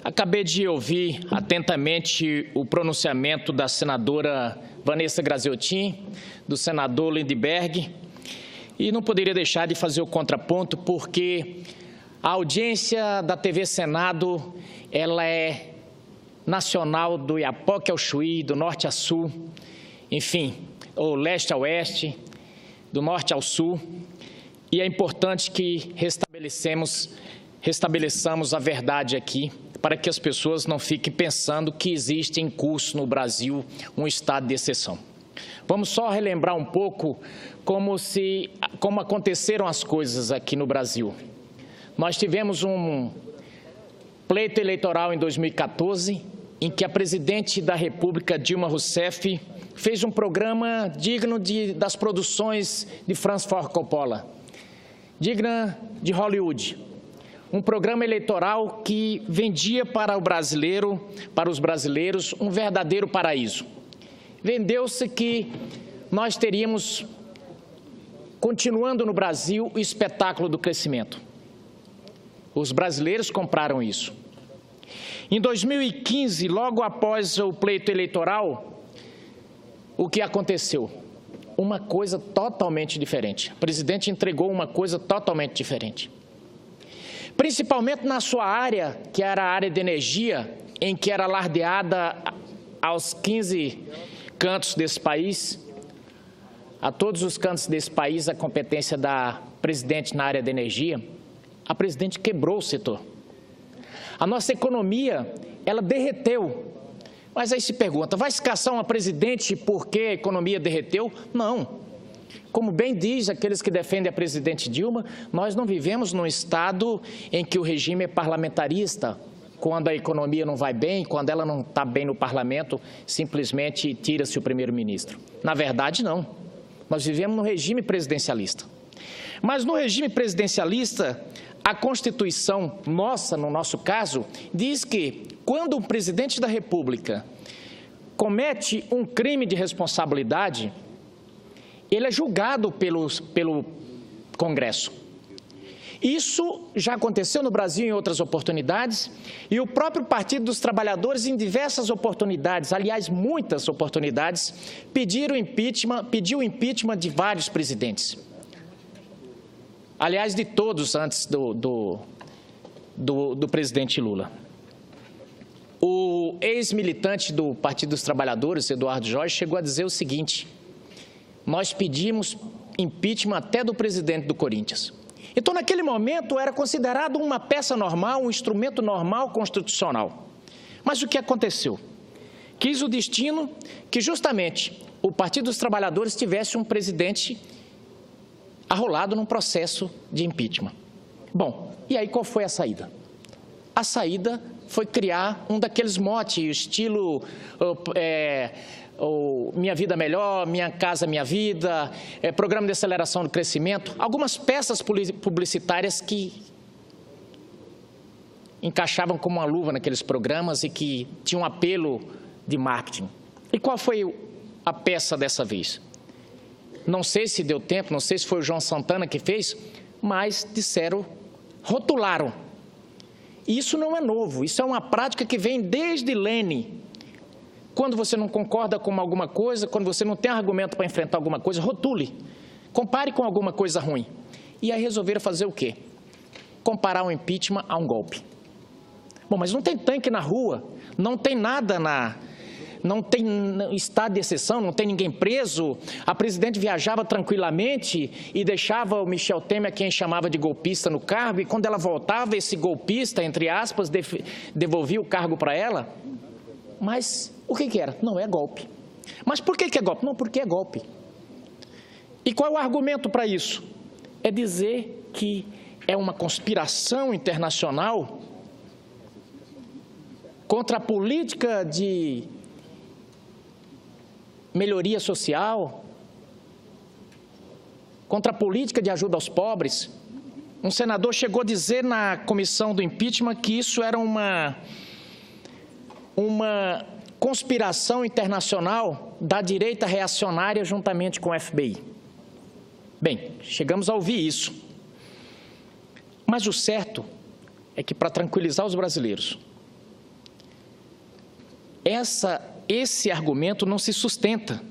Acabei de ouvir atentamente o pronunciamento da senadora Vanessa Graziotin, do senador Lindbergh, e não poderia deixar de fazer o contraponto, porque a audiência da TV Senado, ela é nacional do Iapoque ao Chuí, do norte a sul, enfim, ou leste a oeste, do norte ao sul, e é importante que restabeleçamos a verdade aqui, para que as pessoas não fiquem pensando que existe em curso no Brasil um estado de exceção. Vamos só relembrar um pouco como aconteceram as coisas aqui no Brasil. Nós tivemos um pleito eleitoral em 2014, em que a presidente da República, Dilma Rousseff, fez um programa digno das produções de Francis Ford Coppola, digna de Hollywood. Um programa eleitoral que vendia para os brasileiros, um verdadeiro paraíso. Vendeu-se que nós teríamos, continuando no Brasil, o espetáculo do crescimento. Os brasileiros compraram isso. Em 2015, logo após o pleito eleitoral, o que aconteceu? Uma coisa totalmente diferente. O presidente entregou uma coisa totalmente diferente. Principalmente na sua área, que era a área de energia, em que era alardeada aos 15 cantos desse país, a todos os cantos desse país, a competência da presidente na área de energia, a presidente quebrou o setor. A nossa economia, ela derreteu. Mas aí se pergunta, vai se caçar uma presidente porque a economia derreteu? Não. Como bem diz aqueles que defendem a presidente Dilma, nós não vivemos num estado em que o regime é parlamentarista. Quando a economia não vai bem, quando ela não está bem no parlamento, simplesmente tira-se o primeiro-ministro. Na verdade, não. Nós vivemos num regime presidencialista. Mas no regime presidencialista, a Constituição nossa, no nosso caso, diz que quando um presidente da República comete um crime de responsabilidade, ele é julgado pelo Congresso. Isso já aconteceu no Brasil em outras oportunidades, e o próprio Partido dos Trabalhadores, em diversas oportunidades, aliás, muitas oportunidades, pediu o impeachment de vários presidentes. Aliás, de todos antes do presidente Lula. O ex-militante do Partido dos Trabalhadores, Eduardo Jorge, chegou a dizer o seguinte: nós pedimos impeachment até do presidente do Corinthians. Então, naquele momento, era considerado uma peça normal, um instrumento normal constitucional. Mas o que aconteceu? Quis o destino que, justamente, o Partido dos Trabalhadores tivesse um presidente arrolado num processo de impeachment. Bom, e aí qual foi a saída? A saída foi criar um daqueles motes, estilo Minha Vida Melhor, Minha Casa Minha Vida, Programa de Aceleração do Crescimento, algumas peças publicitárias que encaixavam como uma luva naqueles programas e que tinham um apelo de marketing. E qual foi a peça dessa vez? Não sei se deu tempo, não sei se foi o João Santana que fez, mas disseram, rotularam. Isso não é novo, isso é uma prática que vem desde Lênin. Quando você não concorda com alguma coisa, quando você não tem argumento para enfrentar alguma coisa, rotule, compare com alguma coisa ruim. E aí resolveram fazer o quê? Comparar o impeachment a um golpe. Bom, mas não tem tanque na rua, não tem nada não tem estado de exceção, não tem ninguém preso, a presidente viajava tranquilamente e deixava o Michel Temer, quem chamava de golpista, no cargo, e quando ela voltava, esse golpista, entre aspas, devolvia o cargo para ela. Mas o que era? Não é golpe. Mas por que é golpe? Não, porque é golpe. E qual é o argumento para isso? É dizer que é uma conspiração internacional contra a política de melhoria social, contra a política de ajuda aos pobres. Um senador chegou a dizer na comissão do impeachment que isso era uma conspiração internacional da direita reacionária juntamente com o FBI. Bem, chegamos a ouvir isso. Mas o certo é que, para tranquilizar os brasileiros, esse argumento não se sustenta.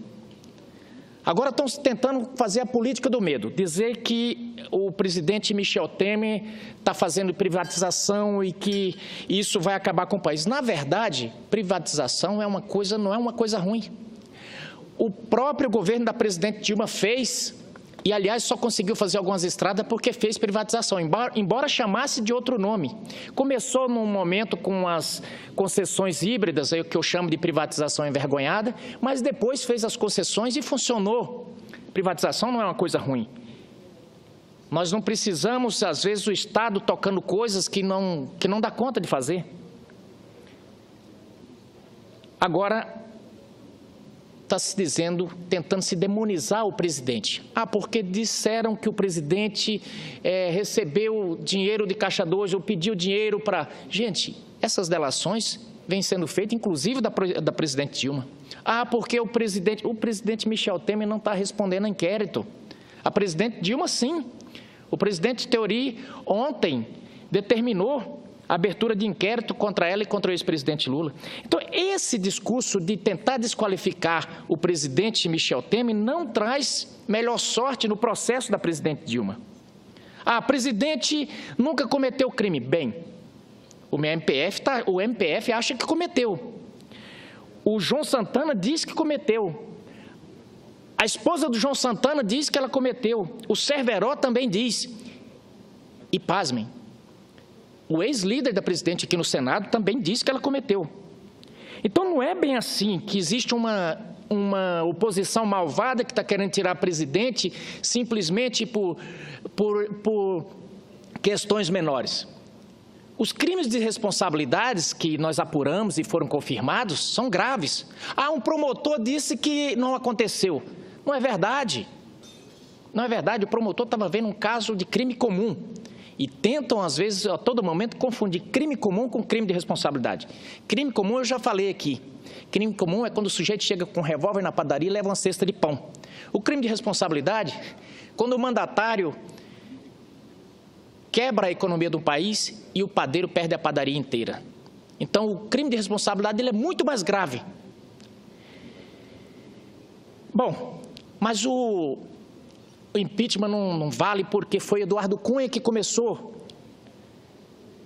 Agora estão tentando fazer a política do medo, dizer que o presidente Michel Temer está fazendo privatização e que isso vai acabar com o país. Na verdade, privatização não é uma coisa ruim. O próprio governo da presidente Dilma fez, e aliás só conseguiu fazer algumas estradas porque fez privatização, embora chamasse de outro nome. Começou num momento com as concessões híbridas, aí o que eu chamo de privatização envergonhada, mas depois fez as concessões e funcionou. Privatização não é uma coisa ruim. Nós não precisamos, às vezes, o Estado tocando coisas que não dá conta de fazer. Agora, está se dizendo, tentando se demonizar o presidente. Porque disseram que o presidente recebeu dinheiro de Caixa 2 ou pediu dinheiro para... Gente, essas delações vêm sendo feitas, inclusive da presidente Dilma. Porque o presidente Michel Temer não está respondendo a inquérito. A presidente Dilma, sim. O presidente Teori, ontem, determinou a abertura de inquérito contra ela e contra o ex-presidente Lula. Então, esse discurso de tentar desqualificar o presidente Michel Temer não traz melhor sorte no processo da presidente Dilma. A presidente nunca cometeu crime. Bem, o MPF acha que cometeu. O João Santana diz que cometeu. A esposa do João Santana diz que ela cometeu. O Cerveró também diz. E, pasmem, o ex-líder da presidente aqui no Senado também disse que ela cometeu. Então, não é bem assim que existe uma oposição malvada que está querendo tirar a presidente simplesmente por questões menores. Os crimes de responsabilidades que nós apuramos e foram confirmados são graves. Um promotor disse que não aconteceu. Não é verdade. Não é verdade. O promotor estava vendo um caso de crime comum. E tentam, às vezes, a todo momento, confundir crime comum com crime de responsabilidade. Crime comum, eu já falei aqui. Crime comum é quando o sujeito chega com um revólver na padaria e leva uma cesta de pão. O crime de responsabilidade, quando o mandatário quebra a economia do país e o padeiro perde a padaria inteira. Então, o crime de responsabilidade ele é muito mais grave. Bom, mas o impeachment não vale porque foi Eduardo Cunha que começou.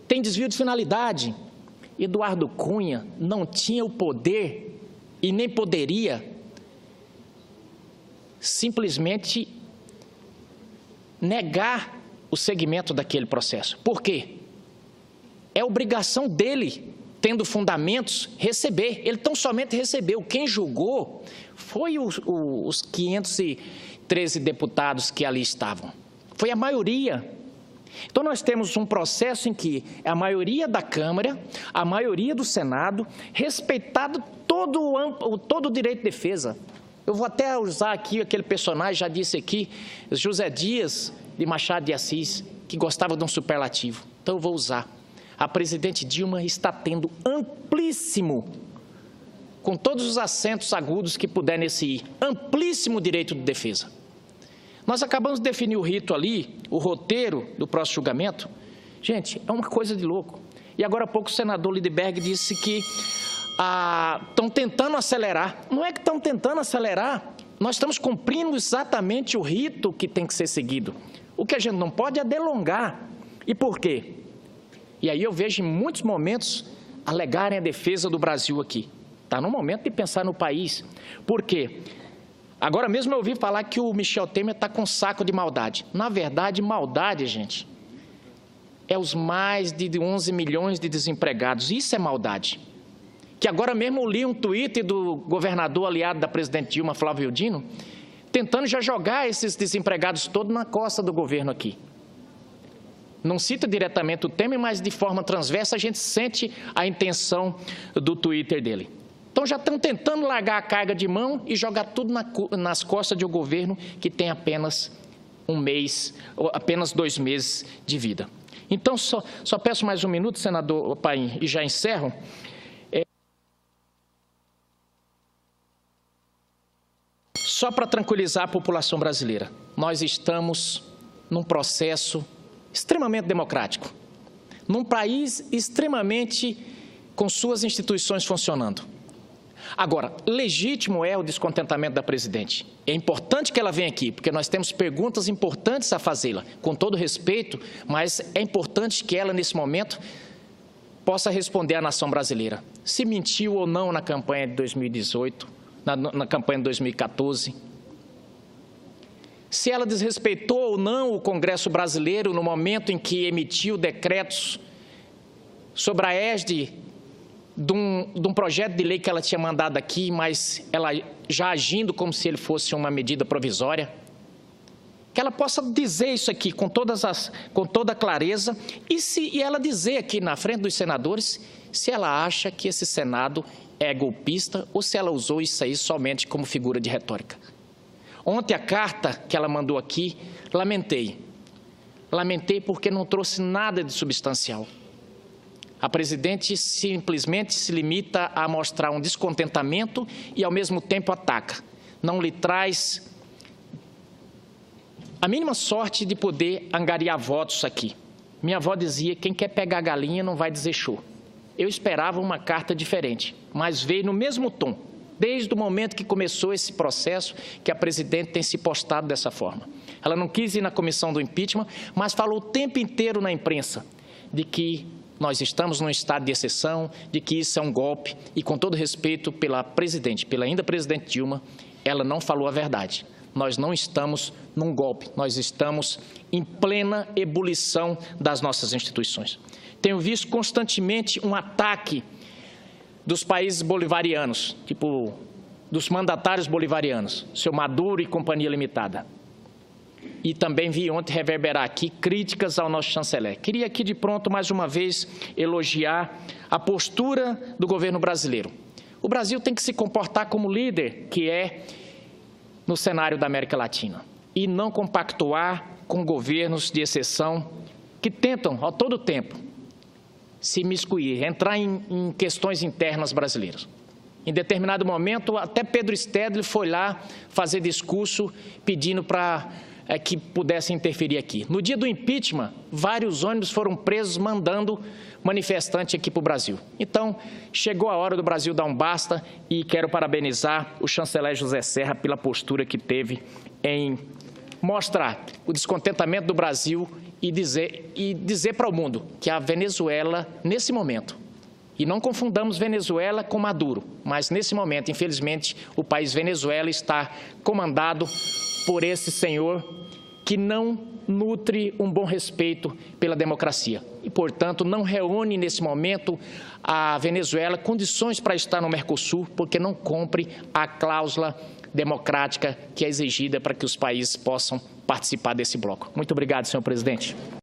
Tem desvio de finalidade. Eduardo Cunha não tinha o poder e nem poderia simplesmente negar o seguimento daquele processo. Por quê? É obrigação dele, tendo fundamentos, receber. Ele tão somente recebeu. Quem julgou foi os 513 deputados que ali estavam. Foi a maioria. Então, nós temos um processo em que a maioria da Câmara, a maioria do Senado, respeitado todo o direito de defesa. Eu vou até usar aqui aquele personagem, já disse aqui, José Dias de Machado de Assis, que gostava de um superlativo. Então, eu vou usar. A presidente Dilma está tendo amplíssimo, com todos os acentos agudos que puder nesse I, amplíssimo direito de defesa. Nós acabamos de definir o rito ali, o roteiro do próximo julgamento. Gente, é uma coisa de louco. E agora há pouco o senador Lindbergh disse que estão tentando acelerar. Não é que estão tentando acelerar, nós estamos cumprindo exatamente o rito que tem que ser seguido. O que a gente não pode é delongar. E por quê? E aí eu vejo em muitos momentos alegarem a defesa do Brasil aqui. Está no momento de pensar no país. Por quê? Agora mesmo eu ouvi falar que o Michel Temer está com um saco de maldade. Na verdade, maldade, gente, é os mais de 11 milhões de desempregados. Isso é maldade. Que agora mesmo eu li um tweet do governador aliado da presidente Dilma, Flávio Dino, tentando já jogar esses desempregados todos na costa do governo aqui. Não cita diretamente o Temer, mas de forma transversa a gente sente a intenção do Twitter dele. Então, já estão tentando largar a carga de mão e jogar tudo nas costas de um governo que tem apenas um mês, ou apenas 2 meses de vida. Então, só peço mais um minuto, senador Paim, e já encerro. Só para tranquilizar a população brasileira, nós estamos num processo extremamente democrático, num país extremamente com suas instituições funcionando. Agora, legítimo é o descontentamento da presidente. É importante que ela venha aqui, porque nós temos perguntas importantes a fazê-la, com todo respeito, mas é importante que ela, nesse momento, possa responder à nação brasileira. Se mentiu ou não na campanha de 2018, na campanha de 2014, se ela desrespeitou ou não o Congresso brasileiro no momento em que emitiu decretos sobre a égide de um projeto de lei que ela tinha mandado aqui, mas ela já agindo como se ele fosse uma medida provisória. Que ela possa dizer isso aqui com toda clareza e ela dizer aqui na frente dos senadores se ela acha que esse Senado é golpista ou se ela usou isso aí somente como figura de retórica. Ontem a carta que ela mandou aqui, lamentei. Lamentei porque não trouxe nada de substancial. A presidente simplesmente se limita a mostrar um descontentamento e, ao mesmo tempo, ataca. Não lhe traz a mínima sorte de poder angariar votos aqui. Minha avó dizia, quem quer pegar galinha não vai dizer show. Eu esperava uma carta diferente, mas veio no mesmo tom, desde o momento que começou esse processo, que a presidente tem se postado dessa forma. Ela não quis ir na comissão do impeachment, mas falou o tempo inteiro na imprensa de que nós estamos num estado de exceção, de que isso é um golpe, e com todo respeito pela presidente, pela ainda presidente Dilma, ela não falou a verdade. Nós não estamos num golpe, nós estamos em plena ebulição das nossas instituições. Tenho visto constantemente um ataque dos países bolivarianos, tipo dos mandatários bolivarianos, seu Maduro e Companhia Limitada. E também vi ontem reverberar aqui críticas ao nosso chanceler. Queria aqui de pronto, mais uma vez, elogiar a postura do governo brasileiro. O Brasil tem que se comportar como líder que é no cenário da América Latina e não compactuar com governos de exceção que tentam, a todo tempo, se imiscuir, entrar em questões internas brasileiras. Em determinado momento, até Pedro Stedley foi lá fazer discurso pedindo para que pudesse interferir aqui. No dia do impeachment, vários ônibus foram presos mandando manifestante aqui para o Brasil. Então, chegou a hora do Brasil dar um basta e quero parabenizar o chanceler José Serra pela postura que teve em mostrar o descontentamento do Brasil e dizer para o mundo que a Venezuela, nesse momento, e não confundamos Venezuela com Maduro, mas nesse momento, infelizmente, o país Venezuela está comandado por esse senhor que não nutre um bom respeito pela democracia e, portanto, não reúne nesse momento a Venezuela condições para estar no Mercosul, porque não cumpre a cláusula democrática que é exigida para que os países possam participar desse bloco. Muito obrigado, senhor presidente.